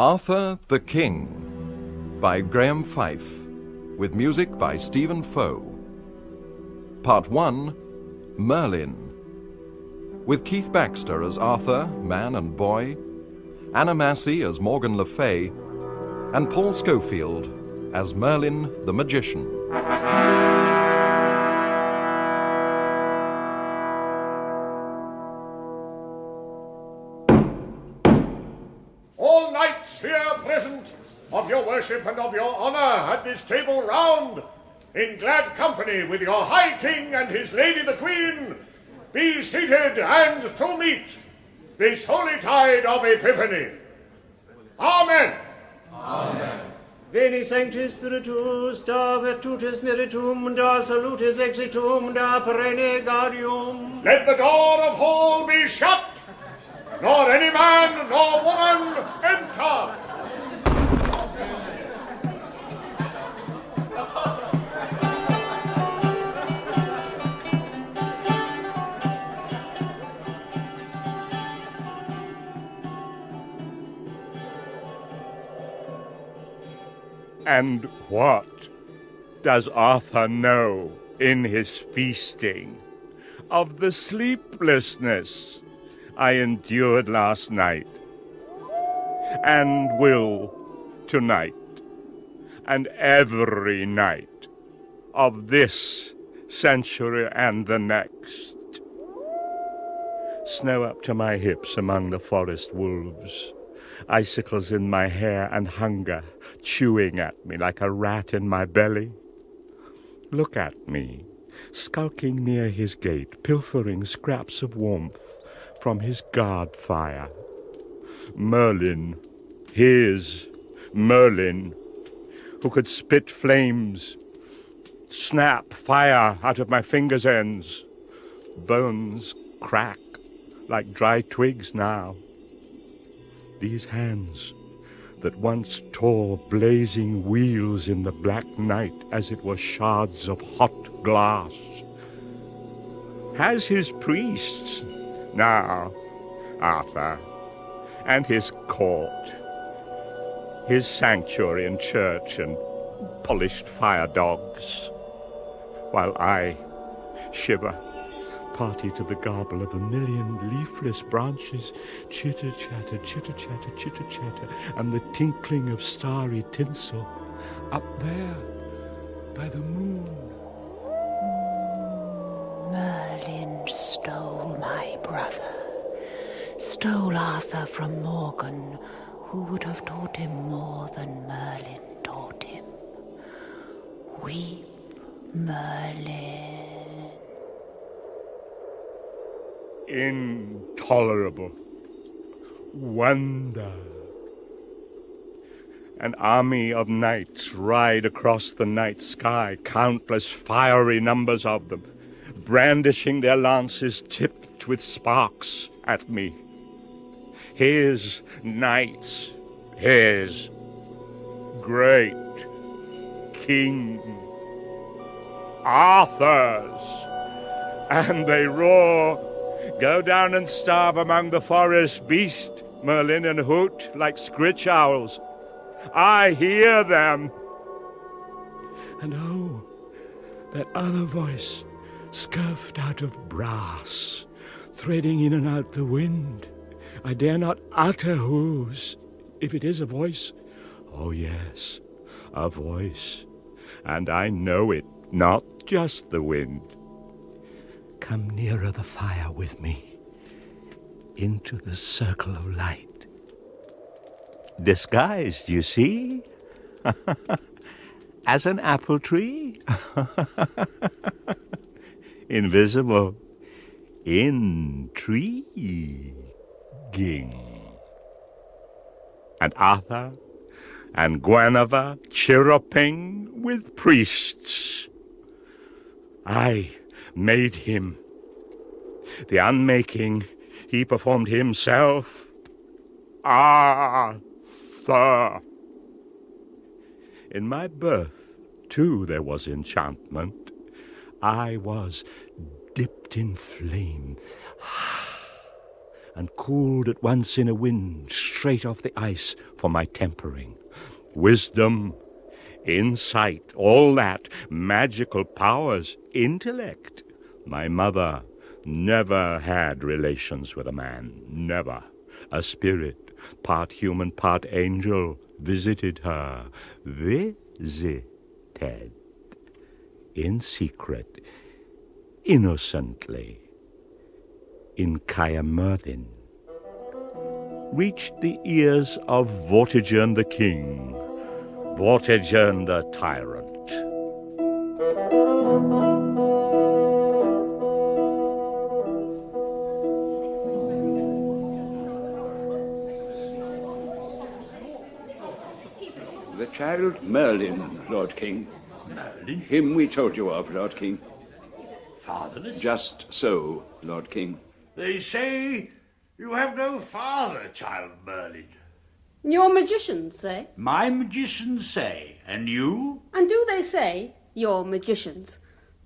Arthur the King by Graeme Fife, with music by Stephen Foe. Part 1, Merlin, with Keith Baxter as Arthur, man and boy, Anna Massey as Morgana Le Fey, and Paul Scofield as Merlin the magician. All knights here present, of your worship and of your honour at this table round, in glad company with your High King and his Lady the Queen, be seated and to meet this holy tide of Epiphany. Amen. Amen. Veni Sancti Spiritus, da virtutis meritum, da salutis exitum, da prenegarium. Let the door of hall be shut, nor any man nor woman enter. And what does Arthur know in his feasting of the sleeplessness I endured last night, and will tonight, and every night of this century and the next? Snow up to my hips among the forest wolves, icicles in my hair and hunger chewing at me like a rat in my belly. Look at me, skulking near his gate, pilfering scraps of warmth from his guard fire. Merlin, his Merlin, who could spit flames, snap fire out of my fingers' ends. Bones crack like dry twigs now. These hands that once tore blazing wheels in the black night as it were shards of hot glass. Has his priests now, Arthur, and his court, his sanctuary and church and polished fire dogs, while I shiver, party to the garble of a million leafless branches, chitter-chatter, chitter-chatter, chitter-chatter, and the tinkling of starry tinsel up there by the moon. Merlin stole my brother, stole Arthur from Morgan, who would have taught him more than Merlin taught him. Weep, Merlin. Intolerable wonder. An army of knights ride across the night sky, countless fiery numbers of them, brandishing their lances tipped with sparks at me. His knights, his great king, Arthur's, and they roar, "Go down and starve among the forest beast, Merlin, and hoot like scritch owls. I hear them." And oh, that other voice, scuffed out of brass, threading in and out the wind. I dare not utter whose, if it is a voice. Oh yes, a voice, and I know it, not just the wind. Come nearer the fire with me, into the circle of light. Disguised, you see, as an apple tree. Invisible, intriguing. And Arthur and Guinevere chirruping with priests. I made him. The unmaking he performed himself. Arthur. In my birth, too, there was enchantment. I was dipped in flame, and cooled at once in a wind straight off the ice for my tempering. Wisdom, insight, all that, magical powers, intellect. My mother never had relations with a man, never. A spirit, part human, part angel, visited her, visited, in secret, innocently, in Merlin, reached the ears of Vortigern the king, Vortigern the tyrant. The child Merlin, Lord King. Merlin? Him we told you of, Lord King. Fatherless? Just so, Lord King. They say you have no father, child Merlin. Your magicians say. My magicians say. And you? And do they say, your magicians,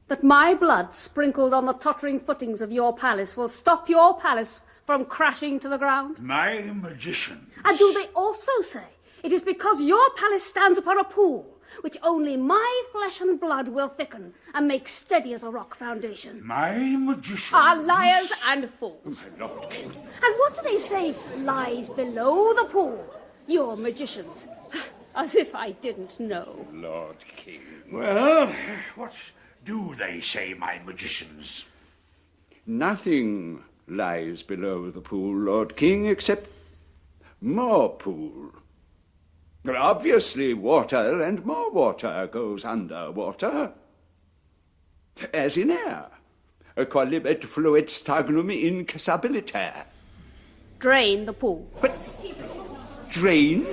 that my blood sprinkled on the tottering footings of your palace will stop your palace from crashing to the ground? My magicians. And do they also say it is because your palace stands upon a pool which only my flesh and blood will thicken and make steady as a rock foundation? My magicians are liars and fools. My Lord King. And what do they say lies below the pool? Your magicians. As if I didn't know. Lord King. Well, what do they say, my magicians? Nothing lies below the pool, Lord King, except more pool. Well, obviously, water and more water goes under water. As in air. Qualibet fluet stagnum incassabiliter. Drain the pool. But drain?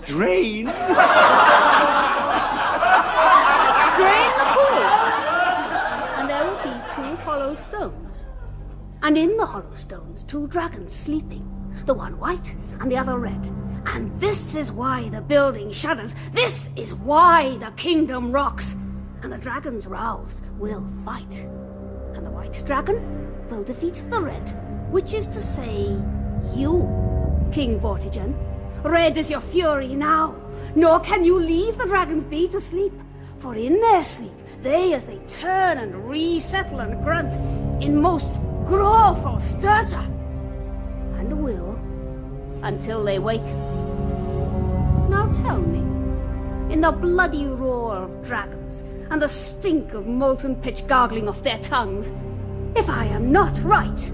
Drain? Drain the pool. And there will be 2 hollow stones. And in the hollow stones, 2 dragons sleeping. The one white and the other red. And this is why the building shudders. This is why the kingdom rocks. And the dragons roused will fight. And the white dragon will defeat the red, which is to say, you, King Vortigern. Red is your fury now, nor can you leave the dragons be to sleep. For in their sleep, they, as they turn and resettle and grunt, in most growful stertor, and will, until they wake. Now tell me, in the bloody roar of dragons, and the stink of molten pitch gargling off their tongues, if I am not right.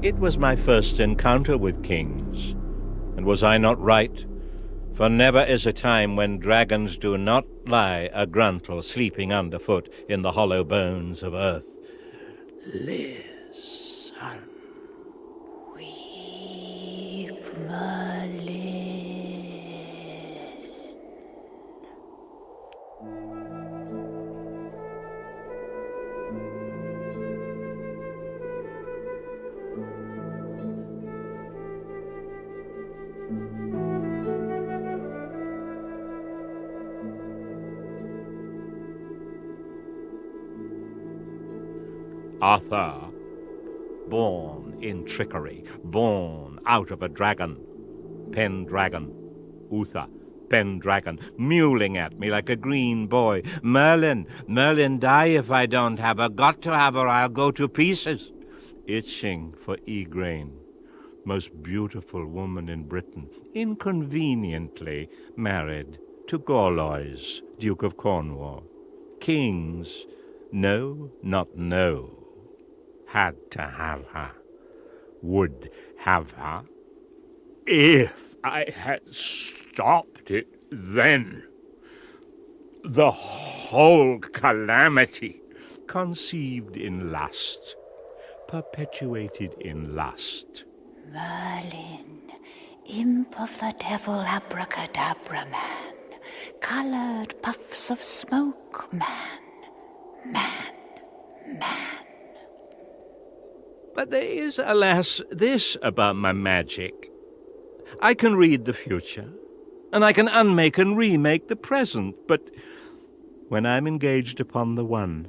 It was my first encounter with kings, and was I not right? For never is a time when dragons do not lie a gruntle sleeping underfoot in the hollow bones of earth. Listen. Weep, Merlin. Arthur, born in trickery, born out of a dragon, Pendragon, Uther, Pendragon, mewling at me like a green boy. Merlin, Merlin, die if I don't have her, got to have her, I'll go to pieces. Itching for Igraine, most beautiful woman in Britain, inconveniently married to Gorlois, Duke of Cornwall. Kings, no, not no. Had to have her, would have her, if I had stopped it then. The whole calamity, conceived in lust, perpetuated in lust. Merlin, imp of the devil, abracadabra man, coloured puffs of smoke man, man. But there is, alas, this about my magic. I can read the future, and I can unmake and remake the present, but When I'm engaged upon the one,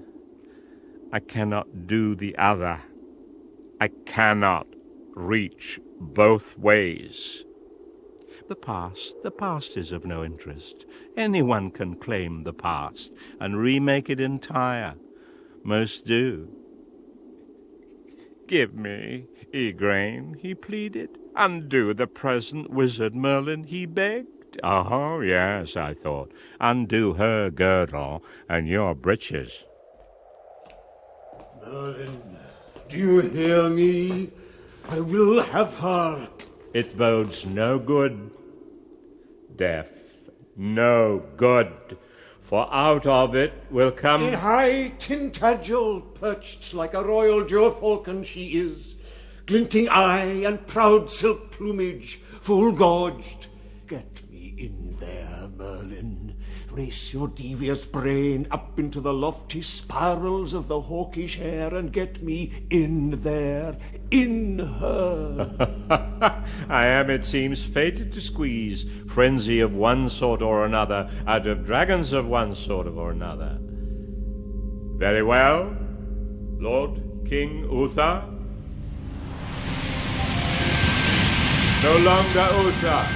I cannot do the other. I cannot reach both ways. The past is of no interest. Anyone can claim the past and remake it entire. Most do. Give me, Igraine, he pleaded. Undo the present, wizard Merlin, he begged. Oh, yes, I thought. Undo her girdle and your breeches. Merlin, do you hear me? I will have her. It bodes no good. Death, no good. For out of it will come... A high Tintagel, perched like a royal gerfalcon she is, glinting eye and proud silk plumage, full gorged. Get me in there, Merlin. Race your devious brain up into the lofty spirals of the hawkish hair and get me in there, in her. I am, it seems, fated to squeeze frenzy of one sort or another out of dragons of one sort or another. Very well, Lord King Uther. No longer Uther,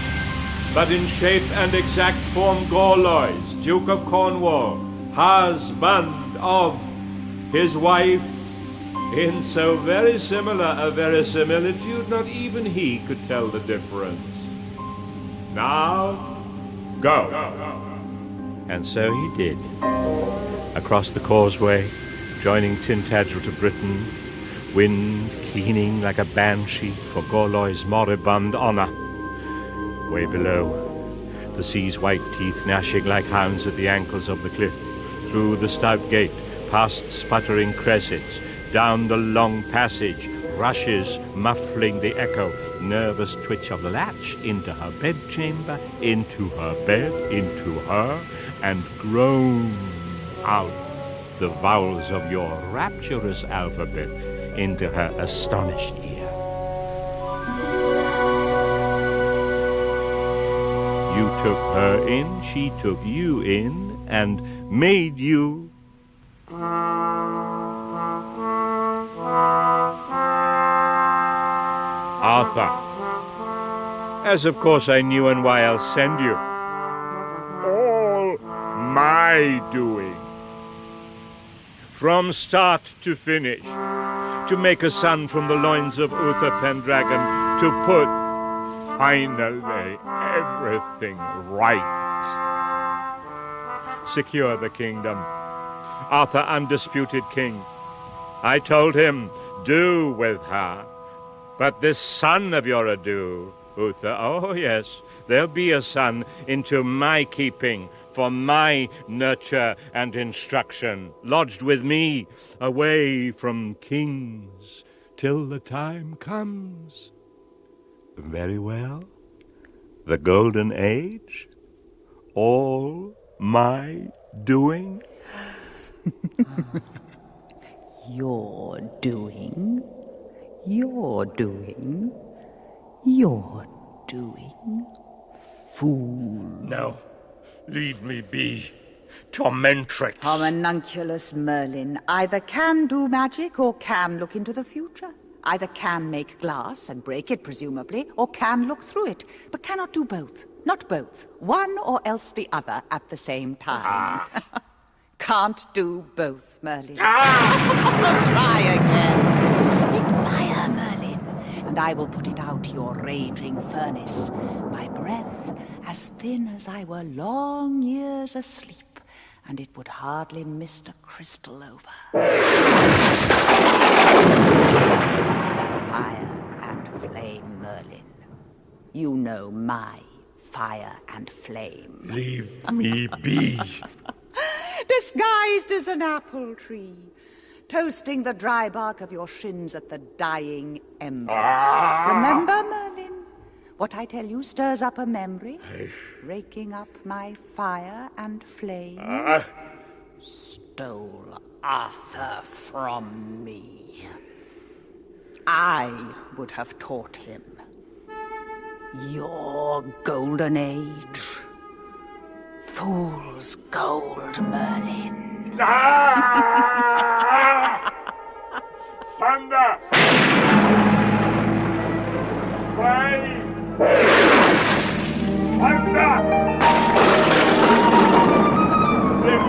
but in shape and exact form Gorlois, Duke of Cornwall, husband of his wife, in so very similar a verisimilitude not even he could tell the difference. Now, go. And so he did. Across the causeway, joining Tintagel to Britain, wind keening like a banshee for Gorlois' moribund honour. Way below, the sea's white teeth gnashing like hounds at the ankles of the cliff, through the stout gate, past sputtering cressets, down the long passage, rushes muffling the echo, nervous twitch of the latch, into her bedchamber, into her bed, into her, and groan out the vowels of your rapturous alphabet into her astonished ear. You took her in, she took you in, and made you... Arthur. As of course I knew, and why I'll send you. All my doing. From start to finish. To make a son from the loins of Uther Pendragon. To put, finally, everything right. Secure the kingdom. Arthur, undisputed king. I told him, do with her. But this son of your ado, Uther, oh yes, there'll be a son into my keeping, for my nurture and instruction, lodged with me, away from kings, till the time comes. Very well. The golden age, all my doing. Your doing. You're doing. You're doing. Fool. No. Leave me be. Tormentrix. Homunculus Merlin either can do magic or can look into the future. Either can make glass and break it, presumably, or can look through it, but cannot do both. Not both. One or else the other at the same time. Can't do both, Merlin. Try again. Spit fire, Merlin, and I will put it out your raging furnace. My breath as thin as I were long years asleep, and it would hardly mist a crystal over. Fire and flame, Merlin. You know my fire and flame. Leave me be. Disguised as an apple tree, toasting the dry bark of your shins at the dying embers. Remember, Merlin? What I tell you stirs up a memory, raking up my fire and flame. Stole Arthur from me. I would have taught him. Your golden age. Fool's gold, Merlin. Thunder! Flame! Thunder! Then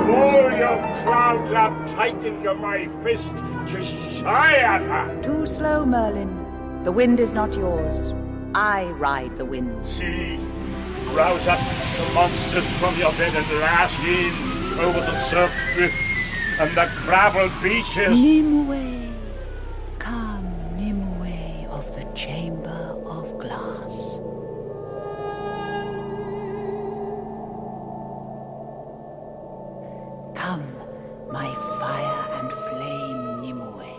roll your clouds up tight into my fist to shy at her. Too slow, Merlin. The wind is not yours. I ride the wind. See, rouse up the monsters from your bed and lash in over the surf drifts and the gravel beaches. Nimue, come, Nimue of the Chamber of Glass. Come, my fire and flame, Nimue.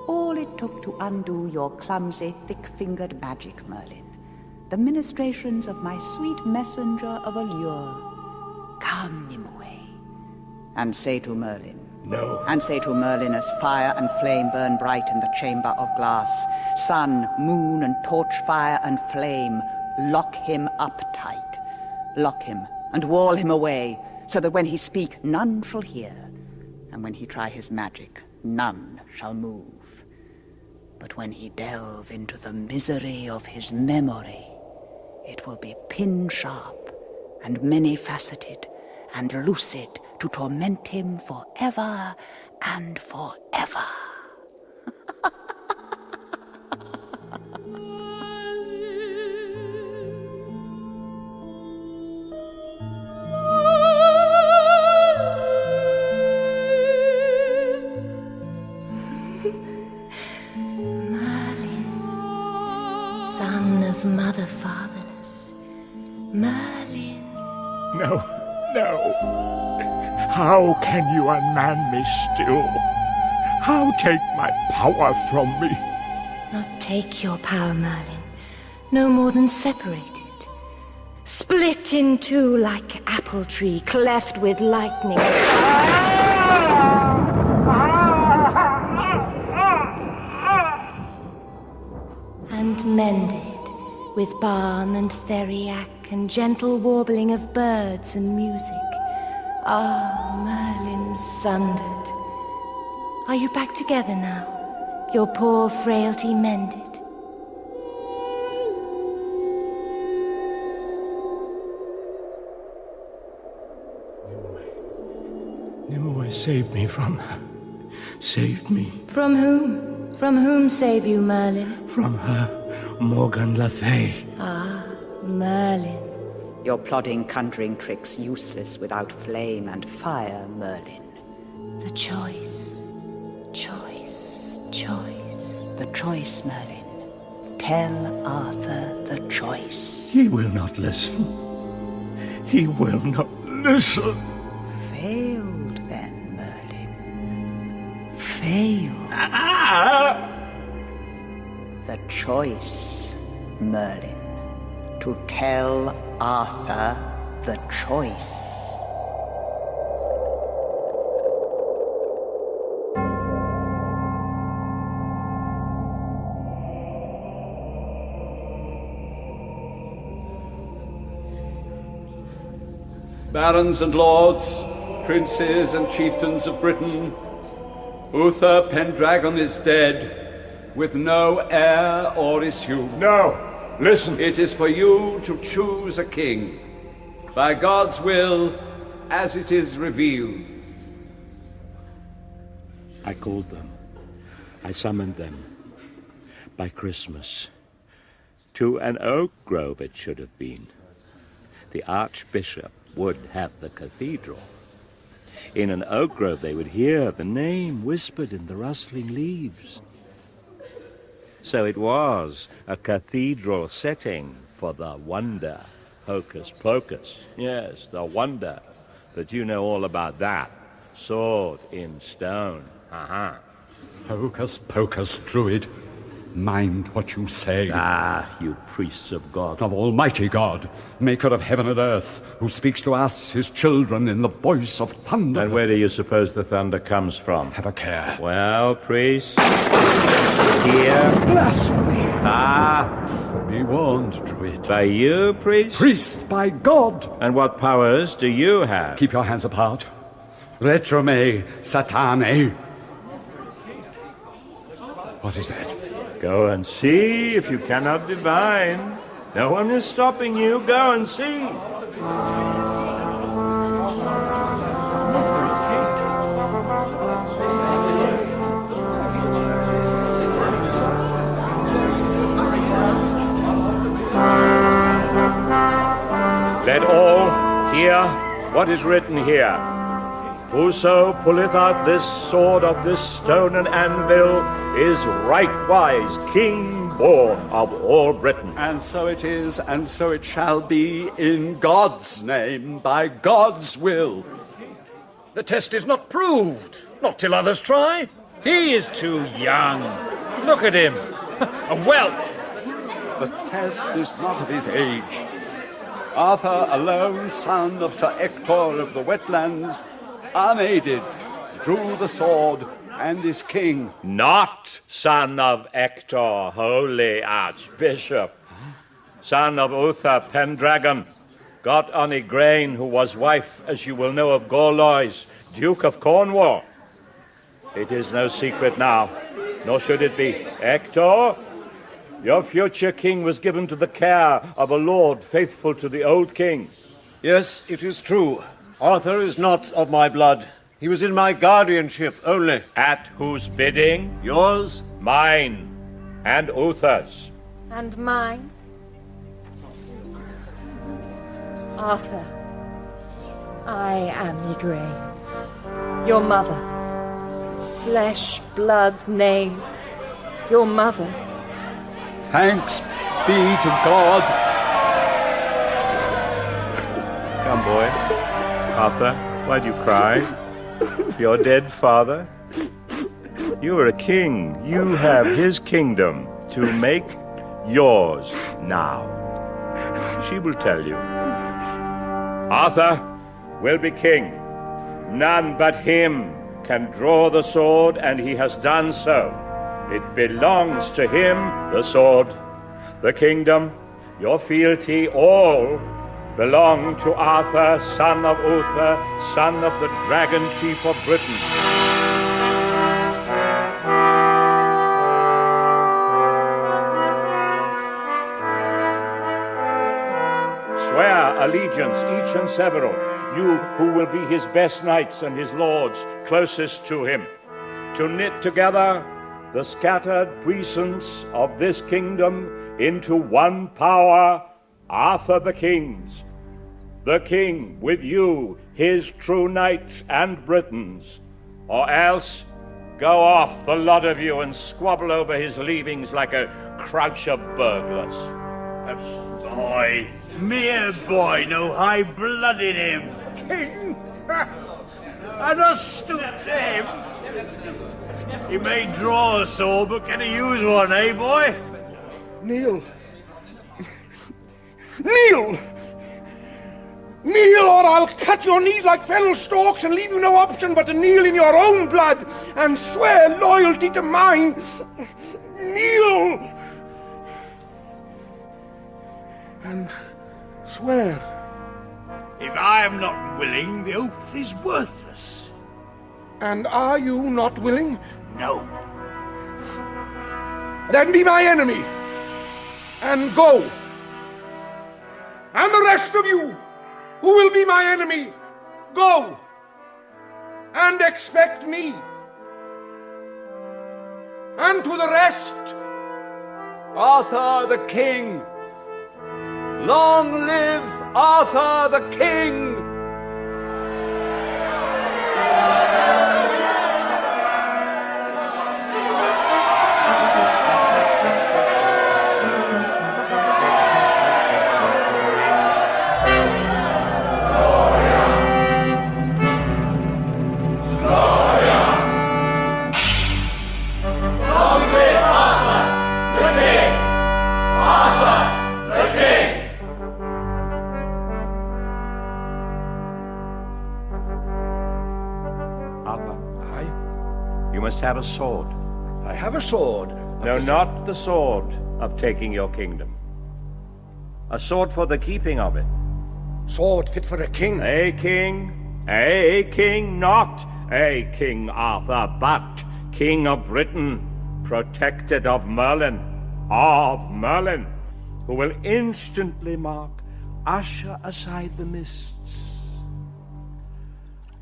All it took to undo your clumsy, thick-fingered magic, Merlin. The ministrations of my sweet messenger of allure. Come, Nimue. And say to Merlin. No. And say to Merlin as fire and flame burn bright in the chamber of glass. Sun, moon, and torch fire and flame, lock him up tight. Lock him and wall him away, so that when he speak, none shall hear. And when he try his magic, none shall move. But when he delve into the misery of his memory, it will be pin-sharp and many-faceted and lucid to torment him forever and forever. Son of mother fatherless, Merlin. No, no. How can you unman me still? How take my power from me? Not take your power, Merlin, no more than separate it. Split in two like apple tree, cleft with lightning. And mended with balm and theriac and gentle warbling of birds and music. Ah, Merlin sundered. Are you back together now? Your poor frailty mended? Nimue, save me from her. Save me. From whom? From whom save you, Merlin? From her, Morgana Le Fey. Ah, Merlin. Your plodding, conjuring tricks useless without flame and fire, Merlin. The choice. Choice. Choice. The choice, Merlin. Tell Arthur the choice. He will not listen. He will not listen. Failed, then, Merlin. Failed. The choice, Merlin. To tell Arthur the choice. Barons and lords, princes and chieftains of Britain, Uther Pendragon is dead, with no heir or issue. No, listen. It is for you to choose a king, by God's will, as it is revealed. I called them. I summoned them. By Christmas. To an oak grove it should have been. The Archbishop would have the cathedral. In an oak grove they would hear the name whispered in the rustling leaves. So it was a cathedral setting for the wonder. Hocus pocus. Yes, the wonder. But you know all about that. Sword in stone. Uh-huh. Hocus pocus, druid. Mind what you say. Ah, you priests of God. Of Almighty God, maker of heaven and earth, who speaks to us, his children, in the voice of thunder. And where do you suppose the thunder comes from? Have a care. Well, priest, here. Blasphemy! Be warned, Druid. By you, priest? Priest, by God! And what powers do you have? Keep your hands apart. Retrome satane. What is that? Go and see if you cannot divine. No one is stopping you. Go and see. Let all hear what is written here. Whoso pulleth out this sword of this stone and anvil is rightwise king born of all Britain. And so it is, and so it shall be, in God's name, by God's will. The test is not proved, not till others try. He is too young. Look at him. A whelp. The test is not of his age. Arthur alone, son of Sir Ector of the Wetlands, unaided, drew the sword and is king. Not son of Ector, holy archbishop. Son of Uther Pendragon, got on Igraine, who was wife, as you will know, of Gorlois, Duke of Cornwall. It is no secret now, nor should it be. Ector, your future king was given to the care of a lord faithful to the old king. Yes, it is true. Arthur is not of my blood. He was in my guardianship only. At whose bidding? Yours? Mine. And Uther's. And mine? Arthur, I am Igraine, your mother. Flesh, blood, name, your mother. Thanks be to God. Come, boy. Arthur, why do you cry? Your dead father? You are a king. You have his kingdom to make yours now. She will tell you. Arthur will be king. None but him can draw the sword, and he has done so. It belongs to him, the sword, the kingdom, your fealty, all belong to Arthur, son of Uther, son of the dragon chief of Britain. Swear allegiance, each and several, you who will be his best knights and his lords closest to him, to knit together the scattered puissance of this kingdom into one power, Arthur the King's. The king with you, his true knights and Britons, or else go off, the lot of you, and squabble over his leavings like a crouch of burglars. A boy, mere boy, no high blood in him. King? I not stoop to him. He may draw a sword, but can he use one, eh, boy? Kneel. Kneel! Kneel, or I'll cut your knees like fennel stalks and leave you no option but to kneel in your own blood and swear loyalty to mine. Kneel! And swear. If I am not willing, the oath is worthless. And are you not willing? No. Then be my enemy, and go. And the rest of you, who will be my enemy, go, and expect me. And to the rest, Arthur the King. Long live Arthur the King! You must have a sword. I have a sword, No, not the sword of taking your kingdom. A sword for the keeping of it. Sword fit for a king. A king, not a King Arthur, but King of Britain, protected of Merlin, who will instantly mark, usher aside the mists,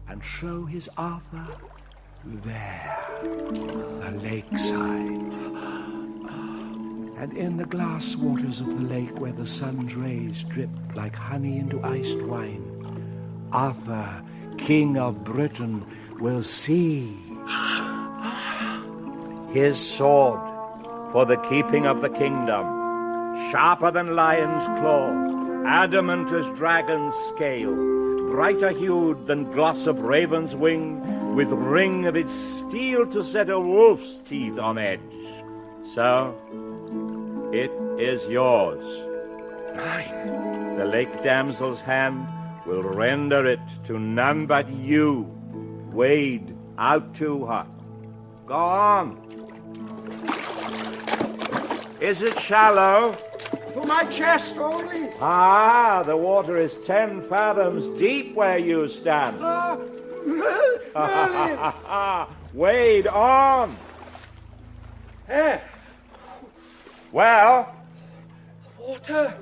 and show his Arthur there, the lakeside. And in the glass waters of the lake where the sun's rays drip like honey into iced wine, Arthur, King of Britain, will see his sword for the keeping of the kingdom, sharper than lion's claw, adamant as dragon's scale, brighter hued than gloss of raven's wing, with ring of its steel to set a wolf's teeth on edge. So, it is yours. Mine. The lake damsel's hand will render it to none but you. Wade out to her. Go on. Is it shallow? To my chest only. Ah, the water is 10 fathoms deep where you stand. Merlin. Wade on. Well? The water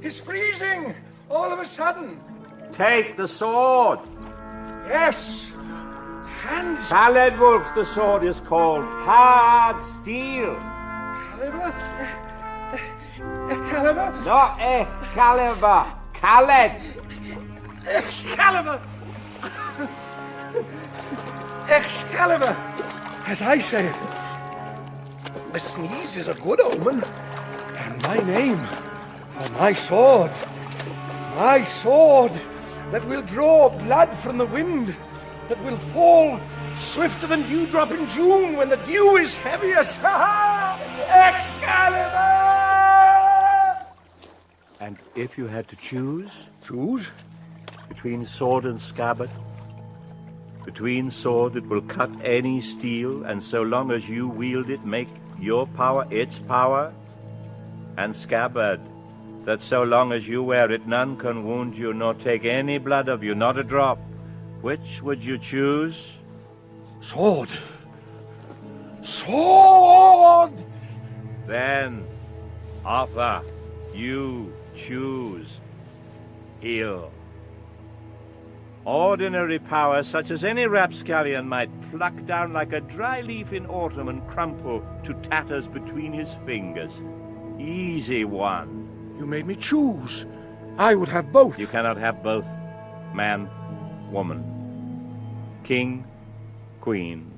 is freezing all of a sudden. Take the sword. Yes. Hands. Caledwulf, the sword is called. Hard steel. Caliber? Excalibur? Not Excalibur. Khaled. Excalibur! Excalibur! As I say it. A sneeze is a good omen. And my name for my sword. My sword that will draw blood from the wind, that will fall swifter than dewdrop in June when the dew is heaviest. Excalibur! And if you had to choose? Choose? Between sword and scabbard? Between sword that will cut any steel, and so long as you wield it, make your power its power, and scabbard, that so long as you wear it, none can wound you, nor take any blood of you, not a drop. Which would you choose? Sword. Sword! Then, Arthur, you choose ill. Ordinary power, such as any rapscallion might pluck down like a dry leaf in autumn and crumple to tatters between his fingers. Easy one. You made me choose. I would have both. You cannot have both. Man, woman. King, queen.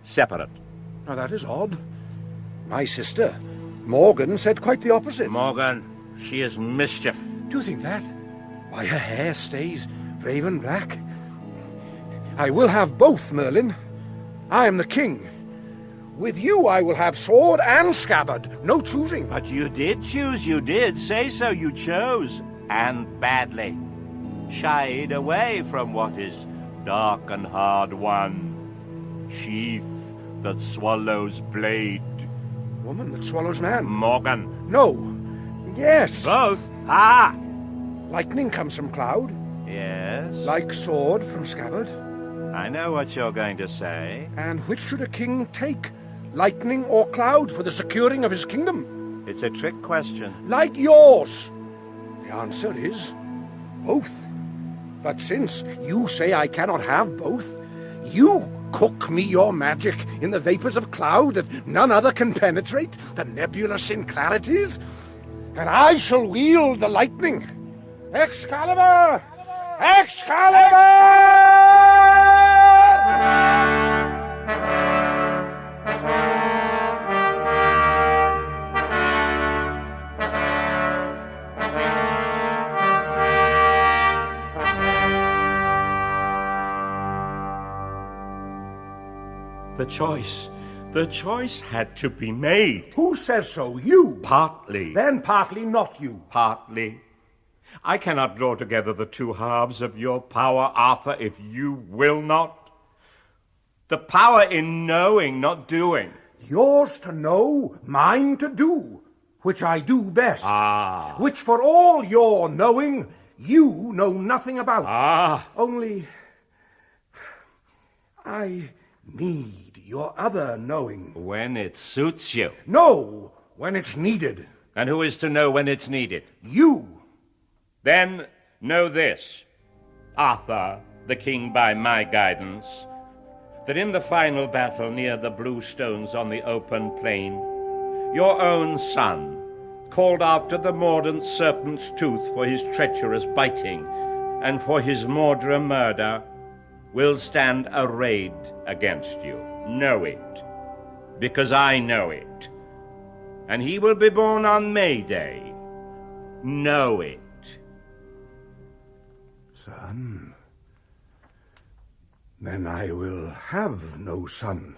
Separate. Now that is odd. My sister, Morgan, said quite the opposite. Morgan, she is mischief. Do you think that? Why, her hair stays raven black. I will have both, Merlin. I am the king. With you I will have sword and scabbard. No choosing. But you did choose, you did. Say so, you chose. And badly. Shied away from what is dark and hard won. Sheath that swallows blade. Woman that swallows man. Morgan. No. Yes. Both. Ah! Lightning comes from cloud. Yes? Like sword from scabbard. I know what you're going to say. And which should a king take? Lightning or cloud for the securing of his kingdom? It's a trick question. Like yours. The answer is both. But since you say I cannot have both, you cook me your magic in the vapors of cloud that none other can penetrate, the nebulous in clarities, and I shall wield the lightning. Excalibur! Excalibur! The choice had to be made. Who says so? You? Partly. Then partly not you. Partly. I cannot draw together the two halves of your power, Arthur, if you will not. The power in knowing, not doing. Yours to know, mine to do, which I do best. Ah. Which for all your knowing, you know nothing about. Ah. Only I need your other knowing. When it suits you. No, when it's needed. And who is to know when it's needed? You. Then know this, Arthur, the king by my guidance, that in the final battle near the blue stones on the open plain, your own son, called after the mordant serpent's tooth for his treacherous biting, and for his Mordre murder, will stand arrayed against you. Know it, because I know it. And he will be born on May Day. Know it. Son, then I will have no son.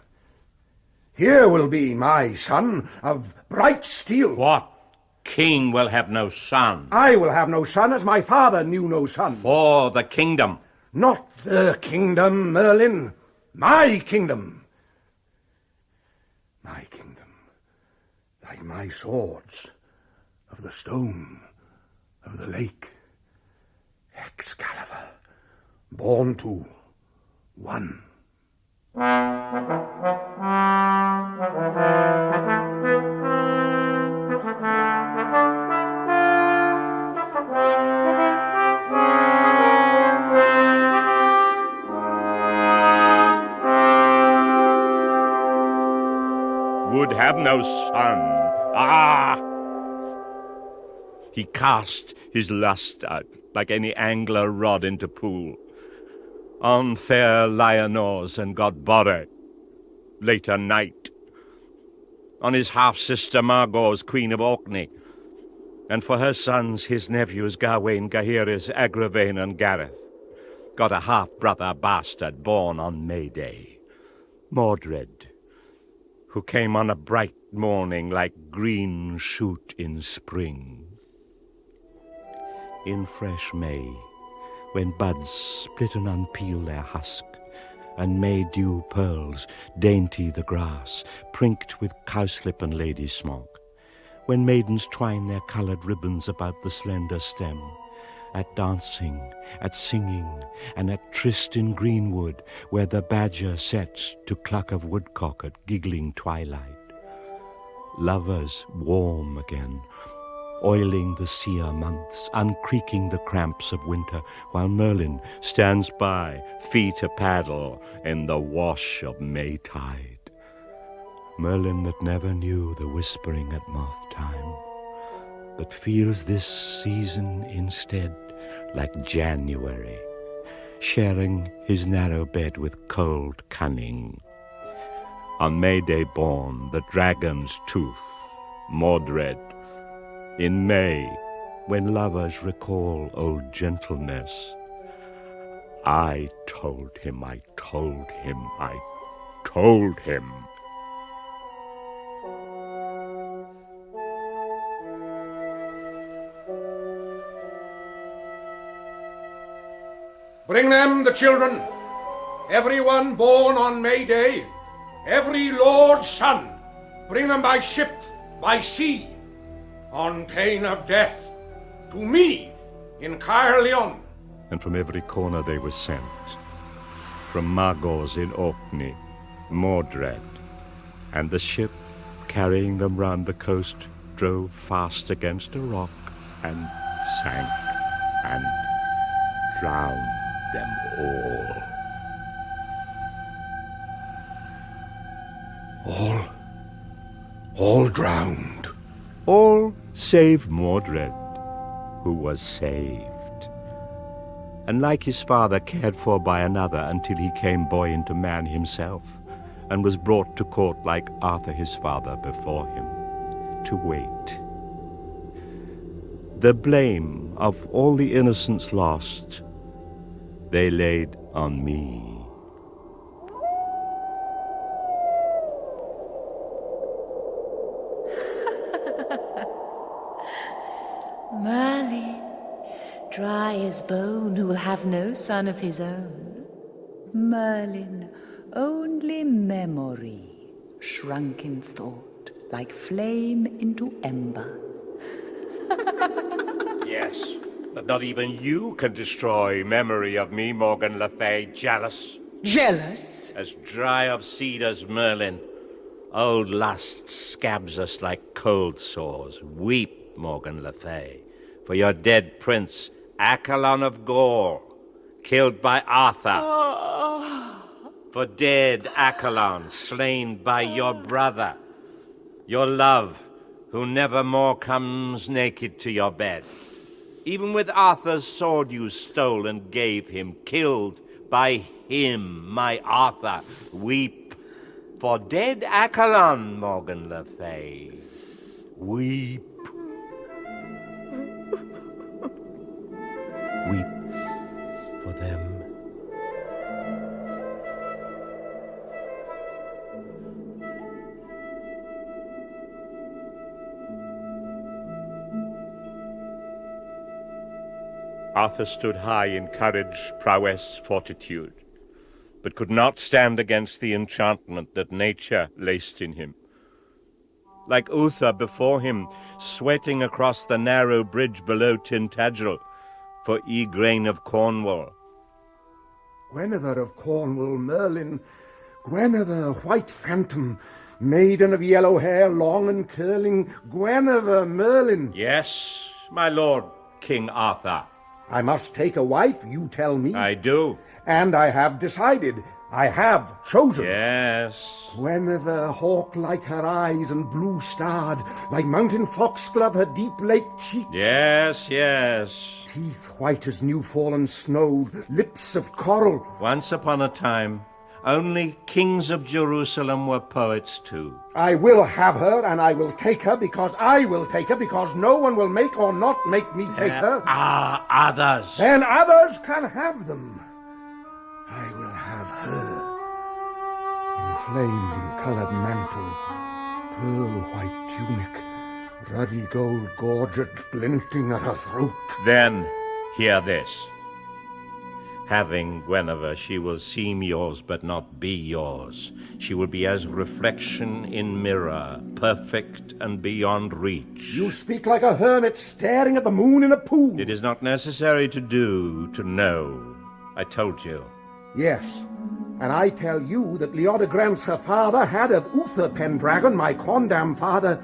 Here will be my son of bright steel. What king will have no son? I will have no son, as my father knew no son. For the kingdom. Not the kingdom, Merlin. My kingdom. My kingdom. Like my swords of the stone, of the lake. Excalibur, born to one. Would have no son. Ah! He cast his lust out like any angler rod into pool, on fair Lyonors and Godbore, later night, on his half-sister Margot's queen of Orkney, and for her sons his nephews Gawain, Gaheris, Agravain, and Gareth, got a half-brother bastard born on May Day, Mordred, who came on a bright morning like green shoot in spring. In fresh May, when buds split and unpeel their husk, and May-dew pearls dainty the grass, prinked with cowslip and lady smock, when maidens twine their coloured ribbons about the slender stem, at dancing, at singing, and at tryst in greenwood, where the badger sets to cluck of woodcock at giggling twilight. Lovers warm again, oiling the sear months, uncreaking the cramps of winter, while Merlin stands by, feet a paddle in the wash of Maytide. Merlin that never knew the whispering at moth time, but feels this season instead like January, sharing his narrow bed with cold cunning. On May Day born, the dragon's tooth, Mordred. In May, when lovers recall old gentleness, I told him. Bring them, the children, every one born on May Day, every lord's son. Bring them by ship, by sea, on pain of death, to me in Caerleon. And from every corner they were sent, from Magos in Orkney, Mordred, and the ship carrying them round the coast drove fast against a rock and sank and drowned them all. All drowned. All save Mordred, who was saved, and like his father cared for by another until he came boy into man himself, and was brought to court like Arthur his father before him, to wait. The blame of all the innocents lost they laid on me. Merlin, dry as bone, who will have no son of his own. Merlin, only memory shrunk in thought, like flame into ember. Yes, but not even you can destroy memory of me, Morgana Le Fey, jealous. Jealous? As dry of seed as Merlin. Old lust scabs us like cold sores. Weep, Morgana Le Fey, for your dead prince, Accolon of Gaul, killed by Arthur. For dead Accolon, slain by your brother, your love, who never more comes naked to your bed. Even with Arthur's sword you stole and gave him, killed by him, my Arthur. Weep for dead Accolon, Morgana Le Fey. Weep. Weep for them. Arthur stood high in courage, prowess, fortitude, but could not stand against the enchantment that nature laced in him. Like Uther before him, sweating across the narrow bridge below Tintagel for Igraine of Cornwall. Guinevere of Cornwall, Merlin, Guinevere, white phantom, maiden of yellow hair, long and curling, Guinevere, Merlin. Yes, my lord, King Arthur. I must take a wife, you tell me. I do. And I have decided. I have chosen. Yes. Guinevere, hawk-like her eyes and blue-starred, like mountain foxglove her deep lake cheeks. Yes, yes. Teeth white as new-fallen snow, lips of coral. Once upon a time, only kings of Jerusalem were poets too. I will have her, and I will take her, because I will take her, because no one will make or not make me take her. There are others. Then others can have them. I will have her. In flame-colored mantle, pearl-white tunic, ruddy gold gorget glinting at her throat. Then, hear this. Having Guinevere, she will seem yours, but not be yours. She will be as reflection in mirror, perfect and beyond reach. You speak like a hermit staring at the moon in a pool. It is not necessary to do, to know. I told you. Yes, and I tell you that Leodegrance, her father, had of Uther Pendragon, my quondam father,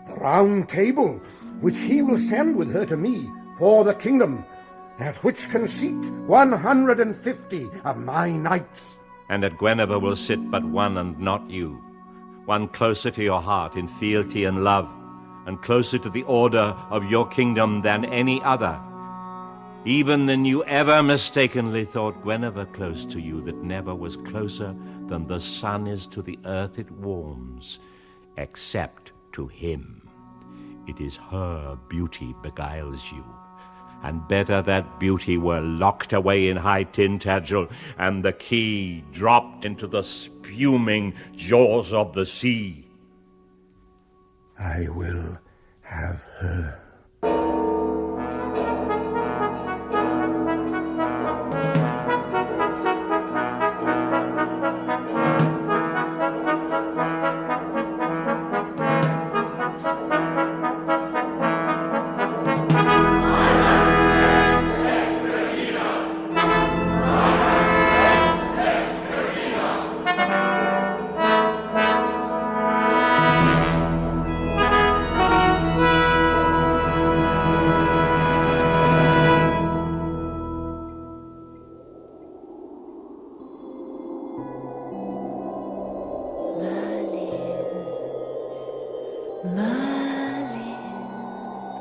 the round table, which he will send with her to me for the kingdom, at which can seat 150 of my knights. And at Guinevere will sit but one and not you, one closer to your heart in fealty and love, and closer to the order of your kingdom than any other, even than you ever mistakenly thought Guinevere close to you, that never was closer than the sun is to the earth it warms, except to him. It is her beauty beguiles you, and better that beauty were locked away in high Tintagel, and the key dropped into the spuming jaws of the sea. I will have her.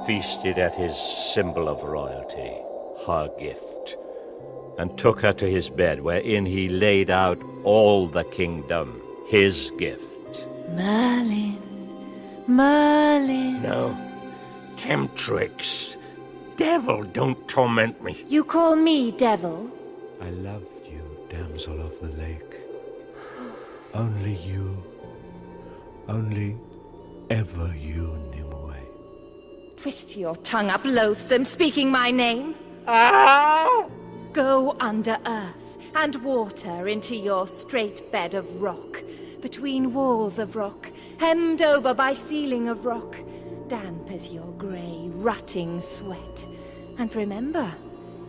Feasted at his symbol of royalty, her gift, and took her to his bed, wherein he laid out all the kingdom, his gift. Merlin, Merlin. No, temptrix. Devil, don't torment me. You call me devil? I loved you, damsel of the lake. Only you, only ever you, Nimue. Twist your tongue up, loathsome, speaking my name. Go under earth and water into your straight bed of rock. between walls of rock, hemmed over by ceiling of rock, damp as your grey, rutting sweat. And remember,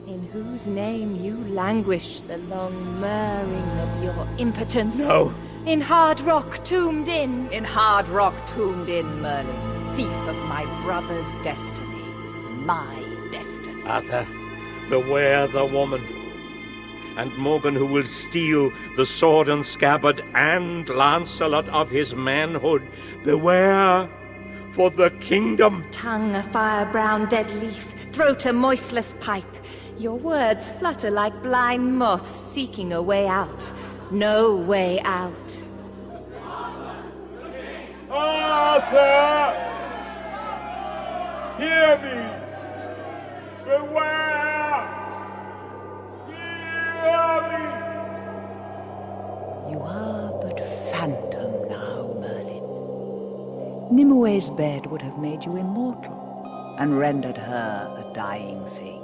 in whose name you languish the long murring of your impotence. No. In hard rock tombed in. In hard rock tombed in, Merlin, thief of my brother's destiny, my destiny. Arthur, beware the woman, and Morgan who will steal the sword and scabbard and Lancelot of his manhood. Beware, for the kingdom. Tongue a fire-brown dead leaf, throat a moistless pipe. Your words flutter like blind moths seeking a way out. No way out. Arthur! Hear me! Beware! Hear me! You are but phantom now, Merlin. Nimue bed would have made you immortal and rendered her a dying thing.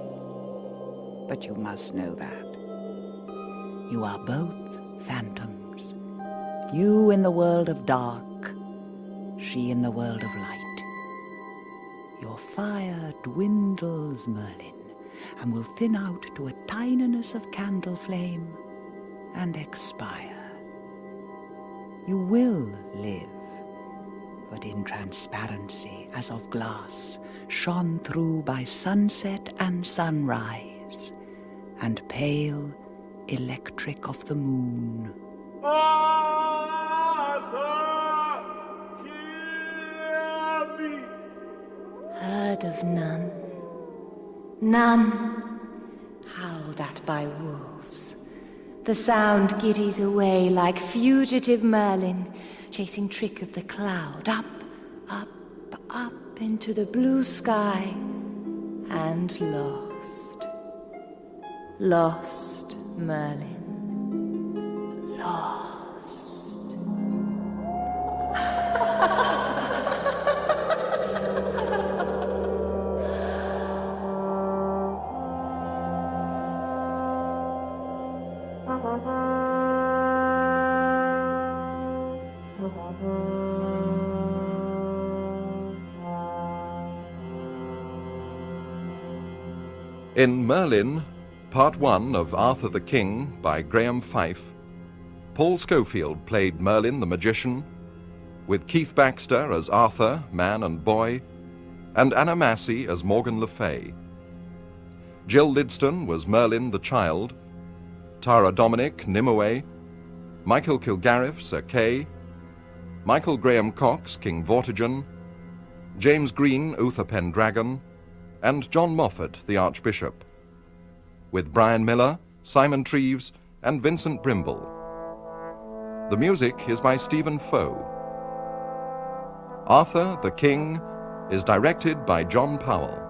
But you must know that. You are both phantoms. You in the world of dark, she in the world of light. Your fire dwindles, Merlin, and will thin out to a tininess of candle flame and expire. You will live, but in transparency as of glass, shone through by sunset and sunrise, and pale electric of the moon. Arthur! Hear me! Heard of none. None. Howled at by wolves. The sound giddies away like fugitive Merlin, chasing trick of the cloud, up, up, up into the blue sky, and lost. Lost, Merlin. Lost. In Merlin, Part 1 of Arthur the King by Graeme Fife, Paul Scofield played Merlin the Magician, with Keith Baxter as Arthur, man and boy, and Anna Massey as Morgana Le Fey. Jill Lidston was Merlin the Child, Tara Dominic, Nimue, Michael Kilgarriff, Sir Kay, Michael Graham Cox, King Vortigern, James Green, Uther Pendragon, and John Moffat, the Archbishop, with Brian Miller, Simon Treves, and Vincent Brimble. The music is by Stephen Foe. Arthur the King is directed by John Powell.